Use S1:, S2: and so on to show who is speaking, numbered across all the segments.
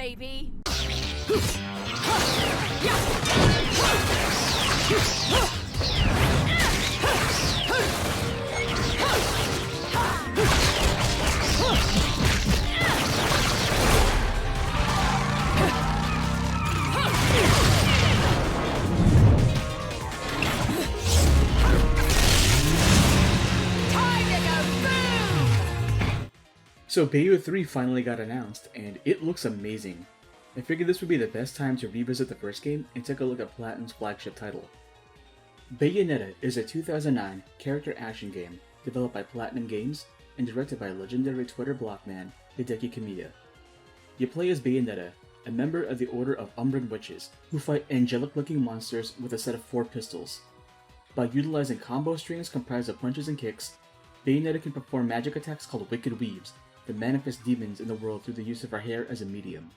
S1: baby!
S2: So Bayonetta 3 finally got announced, and it looks amazing. I figured this would be the best time to revisit the first game and take a look at Platinum's flagship title. Bayonetta is a 2009 character action game developed by Platinum Games and directed by legendary Twitter blockman Hideki Kamiya. You play as Bayonetta, a member of the Order of Umbran Witches, who fight angelic-looking monsters with a set of 4 pistols. By utilizing combo strings comprised of punches and kicks, Bayonetta can perform magic attacks called Wicked Weaves that manifest demons in the world through the use of her hair as a medium.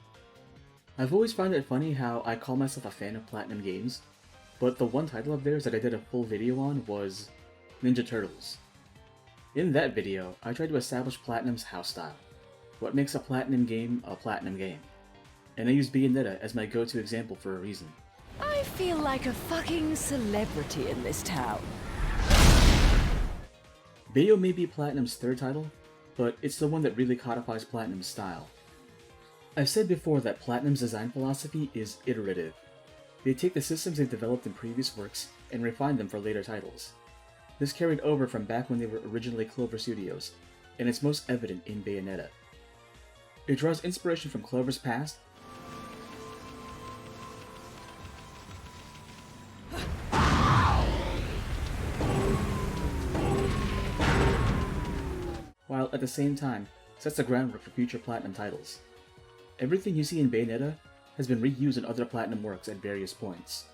S2: I've always found it funny how I call myself a fan of Platinum Games, but the one title of theirs that I did a full video on was Ninja Turtles. In that video, I tried to establish Platinum's house style, what makes a Platinum game, and I used Bayonetta as my go-to example for a reason.
S1: I feel like a fucking celebrity in this town.
S2: Bayo may be Platinum's third title, but it's the one that really codifies Platinum's style. I've said before that Platinum's design philosophy is iterative. They take the systems they've developed in previous works and refine them for later titles. This carried over from back when they were originally Clover Studios, and it's most evident in Bayonetta. It draws inspiration from Clover's past, while at the same time sets the groundwork for future Platinum titles. Everything you see in Bayonetta has been reused in other Platinum works at various points.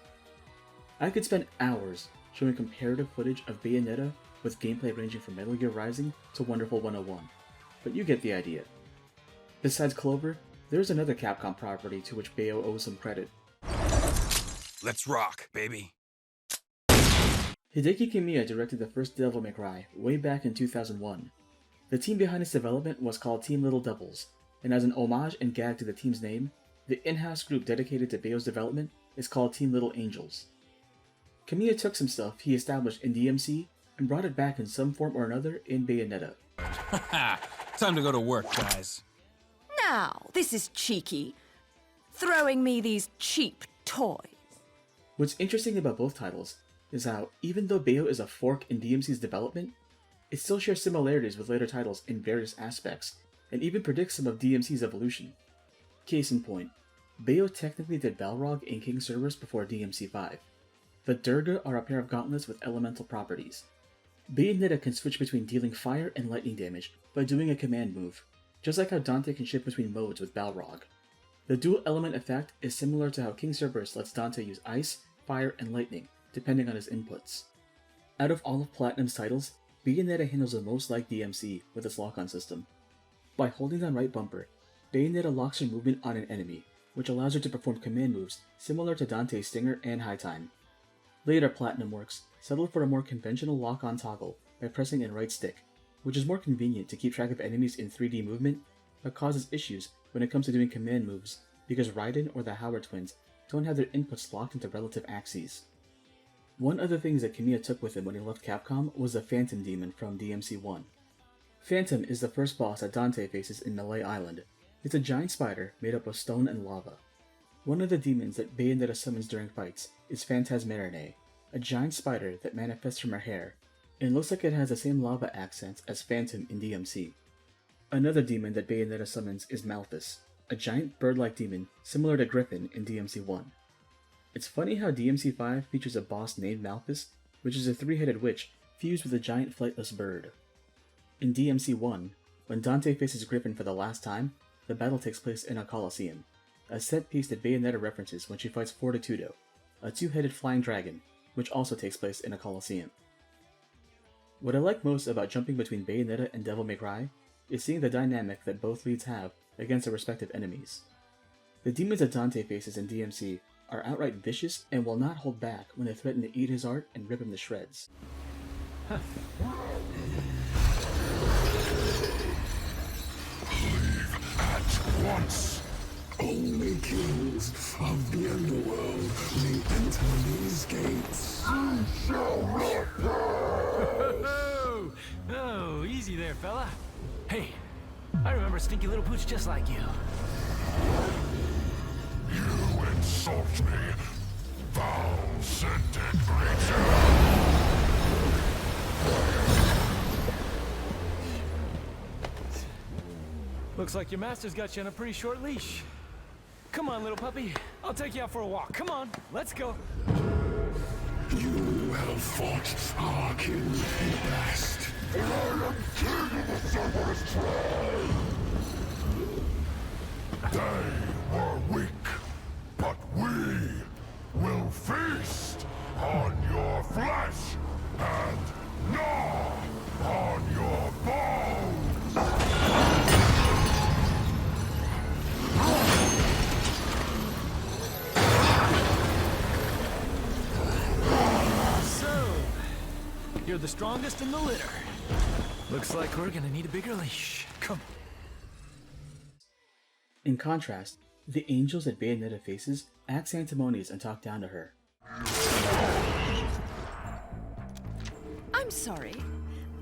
S2: I could spend hours showing comparative footage of Bayonetta with gameplay ranging from Metal Gear Rising to Wonderful 101, but you get the idea. Besides Clover, there's another Capcom property to which Bayo owes some credit.
S3: Let's rock, baby!
S2: Hideki Kamiya directed the first Devil May Cry way back in 2001. The team behind its development was called Team Little Devils, and as an homage and gag to the team's name, the in-house group dedicated to Bayo's development is called Team Little Angels. Kamiya took some stuff he established in DMC and brought it back in some form or another in Bayonetta.
S3: Haha, time to go to work, guys.
S1: Now, this is cheeky. Throwing me these cheap toys.
S2: What's interesting about both titles is how, even though Bayo is a fork in DMC's development, it still shares similarities with later titles in various aspects, and even predicts some of DMC's evolution. Case in point, Bayo technically did Balrog in King Cerberus before DMC5. The Durga are a pair of gauntlets with elemental properties. Bayonetta can switch between dealing fire and lightning damage by doing a command move, just like how Dante can shift between modes with Balrog. The dual element effect is similar to how King Cerberus lets Dante use ice, fire, and lightning, depending on his inputs. Out of all of Platinum's titles, Bayonetta handles the most like DMC with its lock-on system. By holding down right bumper, Bayonetta locks her movement on an enemy, which allows her to perform command moves similar to Dante's Stinger and High Time. Later Platinum works settled for a more conventional lock-on toggle by pressing in right stick, which is more convenient to keep track of enemies in 3D movement, but causes issues when it comes to doing command moves because Raiden or the Howard twins don't have their inputs locked into relative axes. One of the things that Kamiya took with him when he left Capcom was the Phantom Demon from DMC1. Phantom is the first boss that Dante faces in Melee Island. It's a giant spider made up of stone and lava. One of the demons that Bayonetta summons during fights is Phantasmarine, a giant spider that manifests from her hair, and looks like it has the same lava accents as Phantom in DMC. Another demon that Bayonetta summons is Malthus, a giant bird-like demon similar to Griffin in DMC1. It's funny how DMC5 features a boss named Malthus, which is a 3-headed witch fused with a giant flightless bird. In DMC1, when Dante faces Griffin for the last time, the battle takes place in a coliseum, a set piece that Bayonetta references when she fights Fortitudo, a 2-headed flying dragon, which also takes place in a coliseum. What I like most about jumping between Bayonetta and Devil May Cry is seeing the dynamic that both leads have against their respective enemies. The demons that Dante faces in DMC are outright vicious and will not hold back when they threaten to eat his art and rip him to shreds.
S4: Leave at once. Only kings of the underworld may enter these gates. You shall not
S5: Oh, oh, easy there, fella. Hey, I remember a stinky little pooch just like you.
S4: You insult me, foul-scented creature!
S5: Looks like your master's got you on a pretty short leash. Come on, little puppy. I'll take you out for a walk. Come on, let's go.
S4: You have fought our king in the past, and I am king of the Cerberus tribe! They were weak, but we will feast on your flesh and gnaw on your bones!
S5: So, you're the strongest in the litter. Looks like we're gonna need a bigger leash. Come.
S2: In contrast, the angels that Bayonetta faces act sanctimonious and talk down to her.
S1: I'm sorry.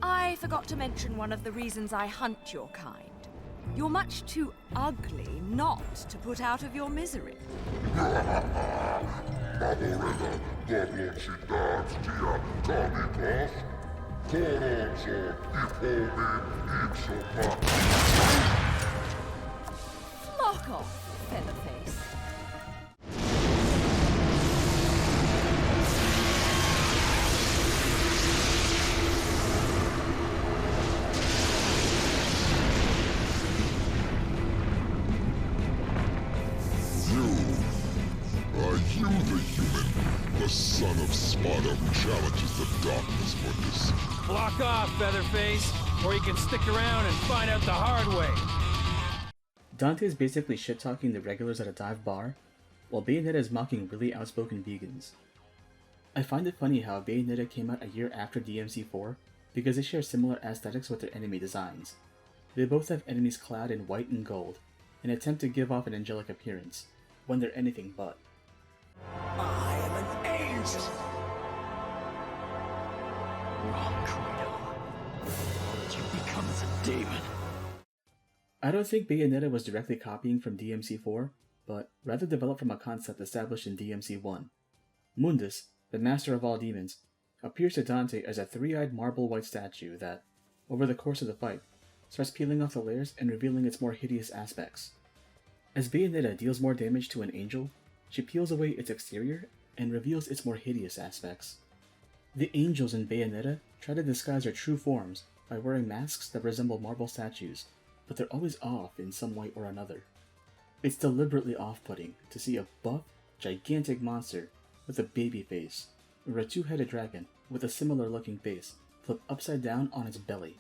S1: I forgot to mention one of the reasons I hunt your kind. You're much too ugly not to put out of your misery. Flock off, Featherface.
S4: Are you the human, the son of Sparta who challenges the darkness for this?
S3: Block off, Featherface, or you can stick around and find out the hard way.
S2: Dante is basically shit-talking the regulars at a dive bar, while Bayonetta is mocking really outspoken vegans. I find it funny how Bayonetta came out a year after DMC4 because they share similar aesthetics with their enemy designs. They both have enemies clad in white and gold, and attempt to give off an angelic appearance, when they're anything but.
S6: I am an angel. Wrong, Credo. You become as a demon.
S2: I don't think Bayonetta was directly copying from DMC4, but rather developed from a concept established in DMC1. Mundus, the master of all demons, appears to Dante as a three-eyed marble white statue that, over the course of the fight, starts peeling off the layers and revealing its more hideous aspects. As Bayonetta deals more damage to an angel, she peels away its exterior and reveals its more hideous aspects. The angels in Bayonetta try to disguise their true forms by wearing masks that resemble marble statues, but they're always off in some way or another. It's deliberately off-putting to see a buff, gigantic monster with a baby face, or a two-headed dragon with a similar-looking face flip upside down on its belly.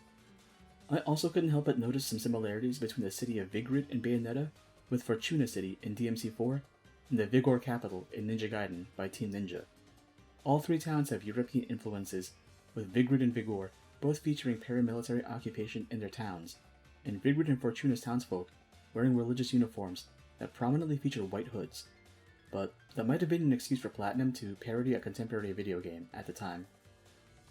S2: I also couldn't help but notice some similarities between the city of Vigrid in Bayonetta with Fortuna City in DMC4 and the Vigor capital in Ninja Gaiden by Team Ninja. All three towns have European influences, with Vigrid and Vigor both featuring paramilitary occupation in their towns, and Vigrid and Fortuna's townsfolk wearing religious uniforms that prominently feature white hoods. But that might have been an excuse for Platinum to parody a contemporary video game at the time.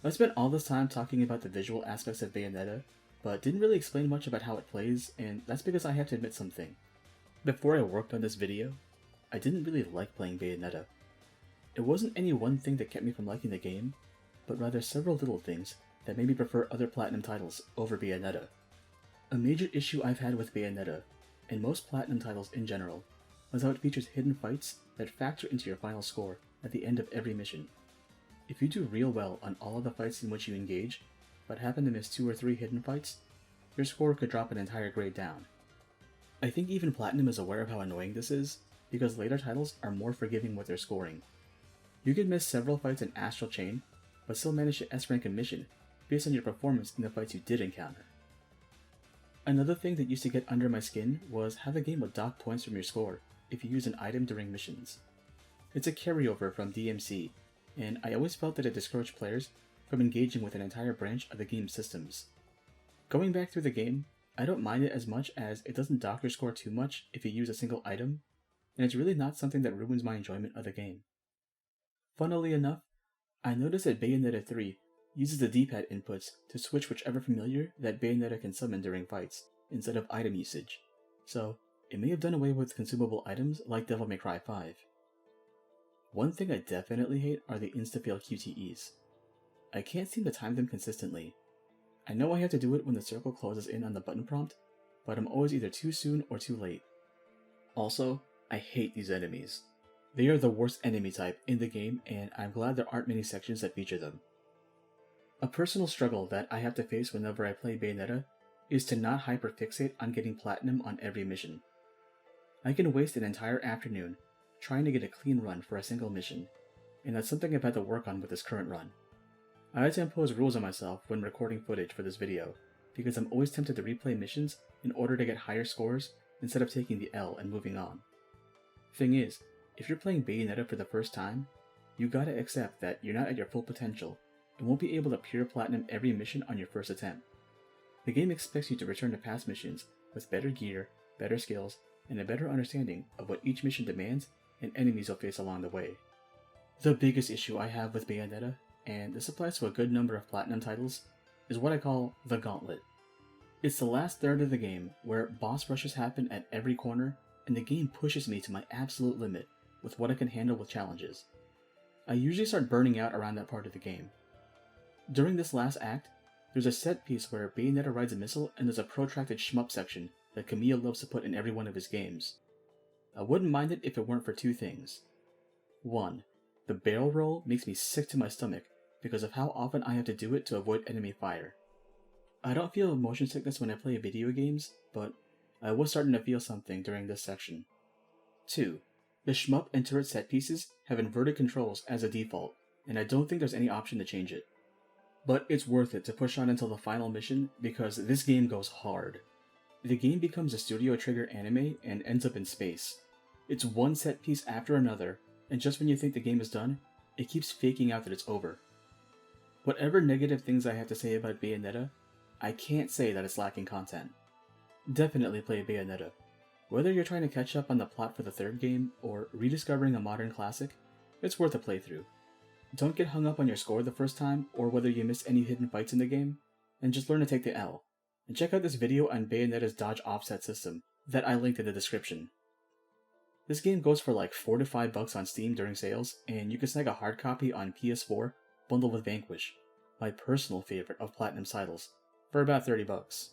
S2: I spent all this time talking about the visual aspects of Bayonetta, but didn't really explain much about how it plays, and that's because I have to admit something. Before I worked on this video, I didn't really like playing Bayonetta. It wasn't any one thing that kept me from liking the game, but rather several little things that made me prefer other Platinum titles over Bayonetta. A major issue I've had with Bayonetta, and most Platinum titles in general, was how it features hidden fights that factor into your final score at the end of every mission. If you do real well on all of the fights in which you engage, but happen to miss 2 or 3 hidden fights, your score could drop an entire grade down. I think even Platinum is aware of how annoying this is, because later titles are more forgiving with their scoring. You could miss several fights in Astral Chain, but still manage to S-rank a mission based on your performance in the fights you did encounter. Another thing that used to get under my skin was how the game would dock points from your score if you use an item during missions. It's a carryover from DMC, and I always felt that it discouraged players from engaging with an entire branch of the game's systems. Going back through the game, I don't mind it as much as it doesn't dock your score too much if you use a single item, and it's really not something that ruins my enjoyment of the game. Funnily enough, I noticed that Bayonetta 3 uses the D-pad inputs to switch whichever familiar that Bayonetta can summon during fights, instead of item usage, so it may have done away with consumable items like Devil May Cry 5. One thing I definitely hate are the insta-fail QTEs. I can't seem to time them consistently. I know I have to do it when the circle closes in on the button prompt, but I'm always either too soon or too late. Also, I hate these enemies. They are the worst enemy type in the game, and I'm glad there aren't many sections that feature them. A personal struggle that I have to face whenever I play Bayonetta is to not hyperfixate on getting platinum on every mission. I can waste an entire afternoon trying to get a clean run for a single mission, and that's something I've had to work on with this current run. I had to impose rules on myself when recording footage for this video, because I'm always tempted to replay missions in order to get higher scores instead of taking the L and moving on. Thing is, if you're playing Bayonetta for the first time, you gotta accept that you're not at your full potential and won't be able to pure platinum every mission on your first attempt. The game expects you to return to past missions with better gear, better skills, and a better understanding of what each mission demands and enemies you'll face along the way. The biggest issue I have with Bayonetta, and this applies to a good number of platinum titles, is what I call the gauntlet. It's the last third of the game where boss rushes happen at every corner, and the game pushes me to my absolute limit with what I can handle with challenges. I usually start burning out around that part of the game. During this last act, there's a set piece where Bayonetta rides a missile and there's a protracted shmup section that Kamiya loves to put in every one of his games. I wouldn't mind it if it weren't for two things. 1. The barrel roll makes me sick to my stomach because of how often I have to do it to avoid enemy fire. I don't feel motion sickness when I play video games, but I was starting to feel something during this section. 2. The shmup and turret set pieces have inverted controls as a default, and I don't think there's any option to change it. But it's worth it to push on until the final mission because this game goes hard. The game becomes a Studio Trigger anime and ends up in space. It's one set piece after another, and just when you think the game is done, it keeps faking out that it's over. Whatever negative things I have to say about Bayonetta, I can't say that it's lacking content. Definitely play Bayonetta. Whether you're trying to catch up on the plot for the third game, or rediscovering a modern classic, it's worth a playthrough. Don't get hung up on your score the first time, or whether you missed any hidden fights in the game, and just learn to take the L. And check out this video on Bayonetta's dodge offset system that I linked in the description. This game goes for like $4 to $5 on Steam during sales, and you can snag a hard copy on PS4 bundled with Vanquish, my personal favorite of Platinum titles, for about $30.